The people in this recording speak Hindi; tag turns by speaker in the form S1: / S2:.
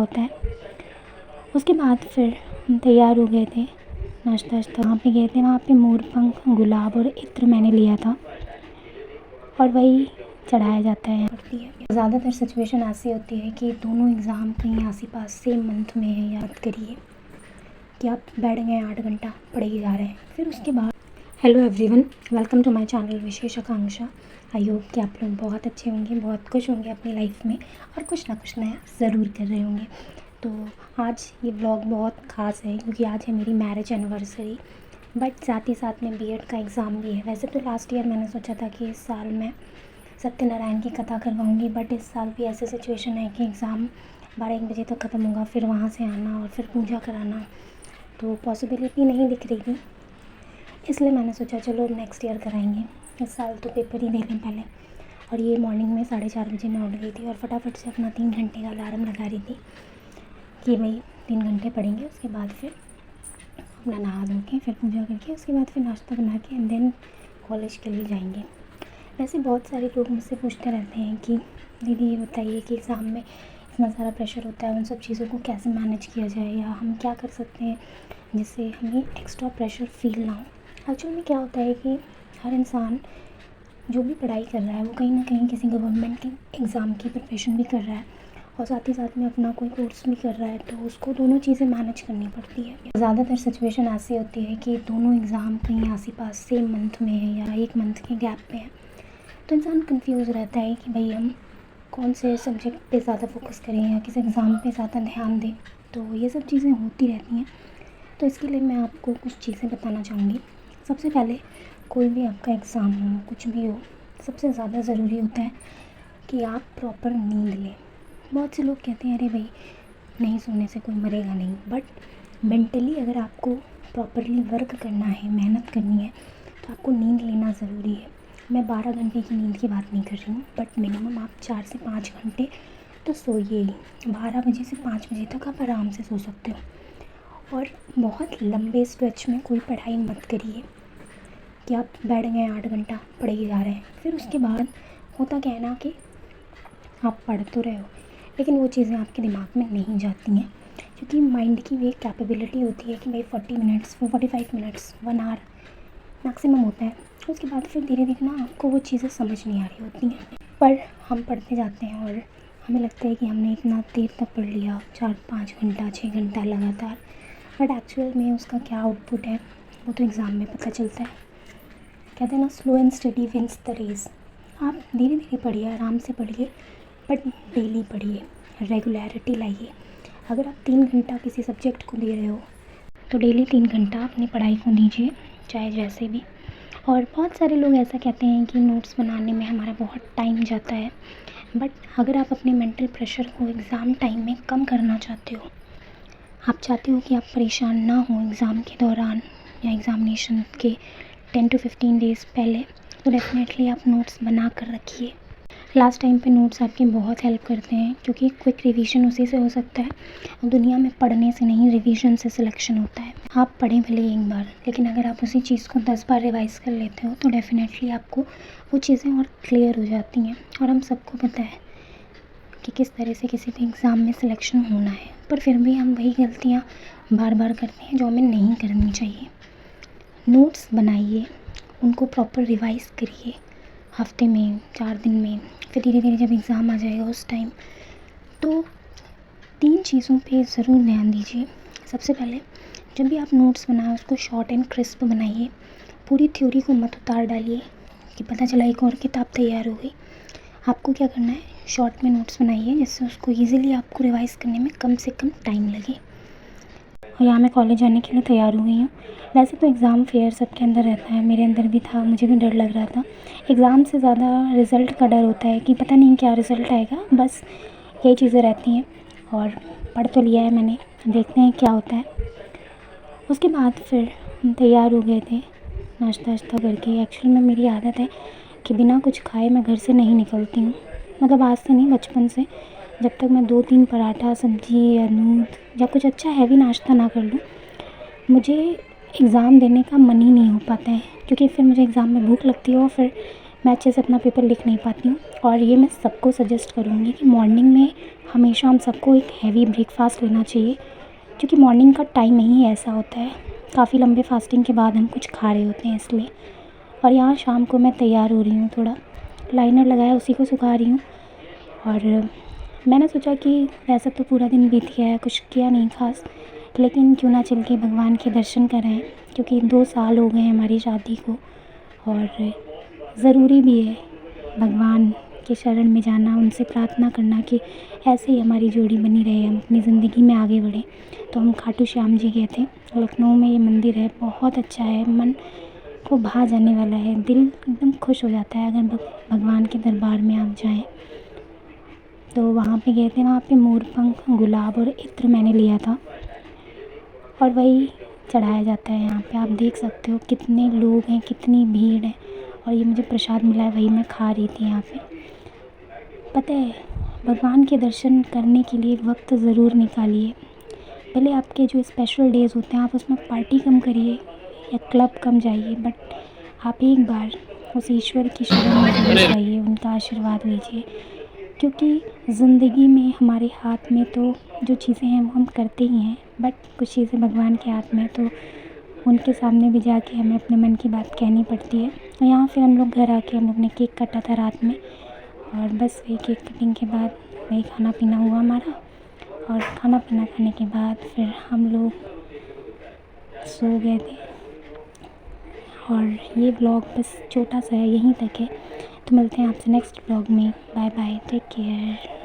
S1: होता है। उसके बाद फिर हम तैयार हो गए थे, नाश्ता वाश्ता वहाँ पे गए थे। वहाँ पे मोरपंख, गुलाब और इत्र मैंने लिया था और वही चढ़ाया जाता है। ज़्यादातर सिचुएशन ऐसी होती है कि दोनों एग्ज़ाम कहीं आस पास सेम मंथ में है, याद करिए कि आप बैठ गए 8 घंटा पढ़े ही जा रहे हैं। फिर उसके बाद hello everyone, welcome to my channel Vishesh Akanksha. I hope कि आप लोग बहुत अच्छे होंगे, बहुत खुश होंगे अपनी लाइफ में और कुछ ना कुछ नया ज़रूर कर रहे होंगे। तो आज ये व्लॉग बहुत ख़ास है क्योंकि आज है मेरी मैरिज एनिवर्सरी, बट साथ ही साथ में बीएड का एग्ज़ाम भी है। वैसे तो लास्ट ईयर मैंने सोचा था कि इस साल मैं सत्यनारायण की कथा करवाऊँगी, बट इस साल भी ऐसी सिचुएशन है कि एग्ज़ाम 12-1 बजे तक ख़त्म होगा, फिर वहाँ से आना और फिर पूजा कराना, तो पॉसिबिलिटी नहीं दिख रही थी। इसलिए मैंने सोचा चलो नेक्स्ट ईयर कराएंगे, इस साल तो पेपर ही दे लें पहले। और ये मॉर्निंग में 4:30 बजे मैं उठ गई थी और फटाफट से अपना 3 घंटे का अलार्म लगा रही थी कि भाई 3 घंटे पढ़ेंगे। उसके बाद फिर अपना नहा धो के फिर पूजा करके उसके बाद फिर नाश्ता बना के एंड देन कॉलेज के लिए जाएंगे। वैसे बहुत सारे लोग मुझसे पूछते रहते हैं कि दीदी ये बताइए कि एग्ज़ाम में इतना सारा प्रेशर होता है, उन सब चीज़ों को कैसे मैनेज किया जाए या हम क्या कर सकते हैं जिससे हमें एक्स्ट्रा प्रेशर फील ना हो। एक्चुअली में क्या होता है कि हर इंसान जो भी पढ़ाई कर रहा है वो कहीं ना कहीं किसी गवर्नमेंट के एग्ज़ाम की प्रिपरेशन भी कर रहा है और साथ ही साथ में अपना कोई कोर्स भी कर रहा है, तो उसको दोनों चीज़ें मैनेज करनी पड़ती है। ज़्यादातर सिचुएशन ऐसी होती है कि दोनों एग्ज़ाम कहीं आस पास सेम मंथ में है या 1 मंथ के गैप पे है, तो इंसान कंफ्यूज रहता है कि भाई हम कौन से सब्जेक्ट पे ज़्यादा फोकस करें या किस एग्ज़ाम पे ज़्यादा ध्यान दें। तो ये सब चीज़ें होती रहती हैं, तो इसके लिए मैं आपको कुछ चीज़ें बताना चाहूँगी। सबसे पहले कोई भी आपका एग्ज़ाम हो, कुछ भी हो, सबसे ज़्यादा ज़रूरी होता है कि आप प्रॉपर नींद लें। बहुत से लोग कहते हैं अरे भाई नहीं सोने से कोई मरेगा नहीं, बट मेंटली अगर आपको प्रॉपरली वर्क करना है, मेहनत करनी है, तो आपको नींद लेना ज़रूरी है। मैं 12 घंटे की नींद की बात नहीं कर रही हूँ, बट मिनिमम आप 4 से 5 घंटे तो सोइए ही। 12 बजे से 5 बजे तक आप आराम से सो सकते हो और बहुत लंबे स्ट्रेच में कोई पढ़ाई मत करिए कि आप बैठ गए 8 घंटा पढ़े ही जा रहे हैं। फिर उसके बाद होता क्या है ना कि आप पढ़ तो रहे हो लेकिन वो चीज़ें आपके दिमाग में नहीं जाती हैं, क्योंकि माइंड की भी एक कैपेबिलिटी होती है कि भाई 40 मिनट्स 45 मिनट्स 1 आवर मैक्सिमम होता है। उसके बाद फिर धीरे धीरे ना आपको वो चीज़ें समझ नहीं आ रही होती हैं, पर हम पढ़ते जाते हैं और हमें लगता है कि हमने इतना देर तक पढ़ लिया, 4-5 घंटा 6 घंटा लगातार, बट एक्चुअल में उसका क्या आउटपुट है वो तो एग्ज़ाम में पता चलता है। कहते हैं ना slow and steady wins the race. आप धीरे धीरे पढ़िए, आराम से पढ़िए, बट डेली पढ़िए, रेगुलरिटी लाइए। अगर आप 3 घंटा किसी सब्जेक्ट को दे रहे हो तो डेली 3 घंटा अपनी पढ़ाई को दीजिए, चाहे जैसे भी। और बहुत सारे लोग ऐसा कहते हैं कि नोट्स बनाने में हमारा बहुत टाइम जाता है, बट अगर आप अपने मेंटल प्रेशर को एग्ज़ाम टाइम में कम करना चाहते हो, आप चाहते हो कि आप परेशान ना हो एग्ज़ाम के दौरान या एग्ज़ामिनेशन के 10 to 15 डेज़ पहले, तो डेफ़िनेटली आप नोट्स बना कर रखिए। लास्ट टाइम पे नोट्स आपकी बहुत हेल्प करते हैं क्योंकि क्विक रिवीजन उसी से हो सकता है। दुनिया में पढ़ने से नहीं, रिवीजन से सिलेक्शन होता है। आप पढ़ें भले एक बार, लेकिन अगर आप उसी चीज़ को 10 बार रिवाइज़ कर लेते हो तो डेफ़िनेटली आपको वो चीज़ें और क्लियर हो जाती हैं। और हम सबको पता है कि किस तरह से किसी भी एग्ज़ाम में सिलेक्शन होना है, पर फिर भी हम वही गलतियाँ बार बार करते हैं जो हमें नहीं करनी चाहिए। नोट्स बनाइए, उनको प्रॉपर रिवाइज़ करिए, हफ्ते में 4 दिन में, फिर धीरे धीरे जब एग्ज़ाम आ जाएगा उस टाइम, तो 3 चीज़ों पे ज़रूर ध्यान दीजिए। सबसे पहले जब भी आप नोट्स बनाएं उसको शॉर्ट एंड क्रिस्प बनाइए। पूरी थ्योरी को मत उतार डालिए कि पता चला एक और किताब तैयार हो गई। आपको क्या करना है, शॉर्ट में नोट्स बनाइए जिससे उसको ईज़िली आपको रिवाइज़ करने में कम से कम टाइम लगे। और यहाँ मैं कॉलेज जाने के लिए तैयार हो गई हूँ। वैसे तो एग्ज़ाम फेयर सबके अंदर रहता है, मेरे अंदर भी था, मुझे भी डर लग रहा था। एग्ज़ाम से ज़्यादा रिज़ल्ट का डर होता है कि पता नहीं क्या रिज़ल्ट आएगा, बस यही चीज़ें रहती हैं। और पढ़ तो लिया है मैंने, देखते हैं क्या होता है। उसके बाद फिर हम तैयार हो गए थे नाश्ता वाश्ता करके। एक्चुअली में मेरी आदत है कि बिना कुछ खाए मैं घर से नहीं निकलती हूँ, मतलब आज से नहीं, बचपन से। जब तक मैं 2-3 पराठा, सब्ज़ी या दूध या कुछ अच्छा हैवी नाश्ता ना कर लूँ, मुझे एग्ज़ाम देने का मन ही नहीं हो पाता है, क्योंकि फिर मुझे एग्ज़ाम में भूख लगती है और फिर मैं अच्छे से अपना पेपर लिख नहीं पाती हूँ। और ये मैं सबको सजेस्ट करूँगी कि मॉर्निंग में हमेशा हम सबको एक हैवी ब्रेकफास्ट लेना चाहिए, क्योंकि मॉर्निंग का टाइम ही ऐसा होता है, काफ़ी लंबे फास्टिंग के बाद हम कुछ खा रहे होते हैं इसलिए। और यहाँ शाम को मैं तैयार हो रही हूँ, थोड़ा लाइनर लगाया उसी को सुखा रही हूँ। और मैंने सोचा कि वैसे तो पूरा दिन बीत गया है, कुछ किया नहीं ख़ास, लेकिन क्यों ना चल के भगवान के दर्शन कर आएँ, क्योंकि 2 साल हो गए हैं हमारी शादी को। और ज़रूरी भी है भगवान के शरण में जाना, उनसे प्रार्थना करना कि ऐसे ही हमारी जोड़ी बनी रहे, हम अपनी ज़िंदगी में आगे बढ़ें। तो हम खाटू श्याम जी गए थे, लखनऊ में ये मंदिर है, बहुत अच्छा है, मन को भा जाने वाला है, दिल एकदम खुश हो जाता है अगर भगवान के दरबार में आप जाएँ। तो वहाँ पे गए थे, वहाँ पे मोर पंख, गुलाब और इत्र मैंने लिया था, और वही चढ़ाया जाता है यहाँ पे। आप देख सकते हो कितने लोग हैं, कितनी भीड़ है। और ये मुझे प्रसाद मिला है, वही मैं खा रही थी यहाँ पे। पता है, भगवान के दर्शन करने के लिए वक्त ज़रूर निकालिए। भले आपके जो स्पेशल डेज़ होते हैं आप उसमें पार्टी कम करिए या क्लब कम जाइए, बट आप एक बार उस ईश्वर की शरण में ज़रूर जाइए, उनका आशीर्वाद लीजिए। क्योंकि ज़िंदगी में हमारे हाथ में तो जो चीज़ें हैं वो हम करते ही हैं, बट कुछ चीज़ें भगवान के हाथ में, तो उनके सामने भी जाके हमें अपने मन की बात कहनी पड़ती है। और यहाँ फिर हम लोग घर आके हम लोग ने केक काटा था रात में, और बस वही केक कटिंग के बाद वही खाना पीना हुआ हमारा। और खाना पीना खाने के बाद फिर हम लोग सो गए थे। और ये व्लॉग बस छोटा सा है, यहीं तक है। तो मिलते हैं आपसे नेक्स्ट व्लॉग में। Bye bye, take care.